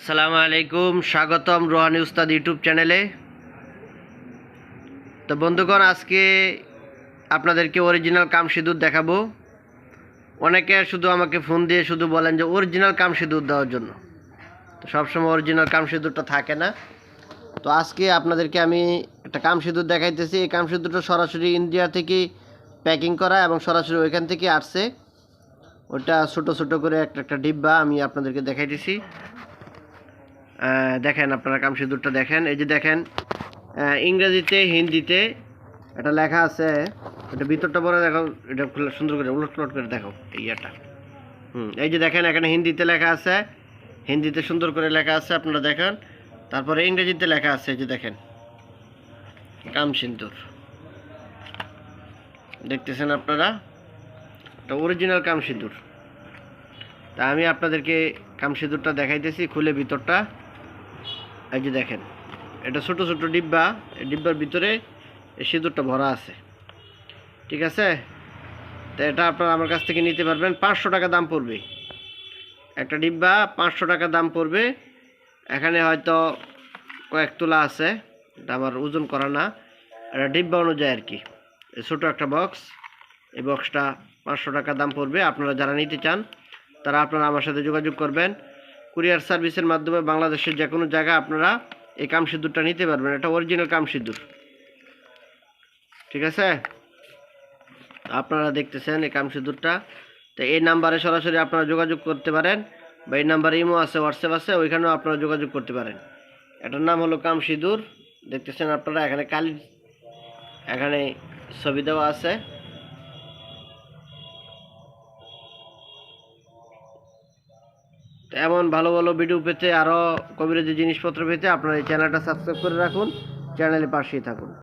আসসালামু আলাইকুম, স্বাগতম রোহানি উস্তাদ ইউটিউব চ্যানেলে। তো বন্ধুগণ, আজকে আপনাদেরকে অরিজিনাল কামসি দুধ দেখাবো। অনেকে শুধু আমাকে ফোন দিয়ে শুধু বলেন যে অরিজিনাল কামসি দুধ দেওয়ার জন্য। তো সবসময় অরিজিনাল কামসি দুধটা থাকে না। তো আজকে আপনাদেরকে আমি একটা কামসি দুধ দেখাইতেছি। এই কামসি দুধটা সরাসরি ইন্ডিয়া থেকে প্যাকিং করা এবং সরাসরি ওইখান থেকে আসছে। ওটা ছোটো ছোটো করে একটা ডিব্বা আমি আপনাদেরকে দেখাইতেছি। দেখেন, আপনারা কামসি দুধটা দেখেন। এই যে দেখেন, ইংরেজিতে হিন্দিতে এটা লেখা আছে। এটা ভিতরটা বড় দেখো, এটা সুন্দর করে উলট পালট করে দেখো এই ইয়েটা। এই যে দেখেন, এখানে হিন্দিতে লেখা আছে, হিন্দিতে সুন্দর করে লেখা আছে, আপনারা দেখেন। তারপরে ইংরেজিতে লেখা আছে, এই যে দেখেন কামসিন্দুর, দেখতেছেন আপনারা? এটা অরিজিনাল কামসিন্দুর। তা আমি আপনাদেরকে কামসিন্দুরটা দেখাইতেছি খুলে ভিতরটা। এই যে দেখেন, এটা ছোট ছোট ডিব্বা, এই ডিব্বার ভিতরে এই সিঁদুরটা ভরা আছে, ঠিক আছে? তো এটা আপনারা আমার কাছ থেকে নিতে পারবেন। 500 টাকা দাম পড়বে একটা ডিব্বা, 500 টাকা দাম পড়বে। এখানে হয়তো কয়েক তোলা আছে, এটা আমার ওজন করা না, এটা ডিব্বা অনুযায়ী আর কি। ছোটো একটা বক্স, এই বক্সটা 500 টাকা দাম পড়বে। আপনারা যারা নিতে চান তারা আপনারা আমার সাথে যোগাযোগ করবেন। কুরিয়ার সার্ভিসের মাধ্যমে বাংলাদেশের যে কোনো জায়গায় আপনারা এই কামসিঁদুরটা নিতে পারবেন। এটা অরিজিনাল কামসিঁদুর, ঠিক আছে? আপনারা দেখতেছেন এই কামসিঁদুরটা। তো এই নাম্বারে সরাসরি আপনারা যোগাযোগ করতে পারেন, বা এই নাম্বারে ইমো আছে, হোয়াটসঅ্যাপ আছে, ওইখানেও আপনারা যোগাযোগ করতে পারেন। এটার নাম হলো কামসিঁদুর, দেখতেছেন আপনারা। এখানে কালি, এখানে ছবি দেওয়া আছে। তো এমন ভালো ভালো ভিডিও পেতে, আরও কবিরাজি জিনিসপত্র পেতে আপনারা এই চ্যানেলটা সাবস্ক্রাইব করে রাখুন, চ্যানেলের পাশেই থাকুন।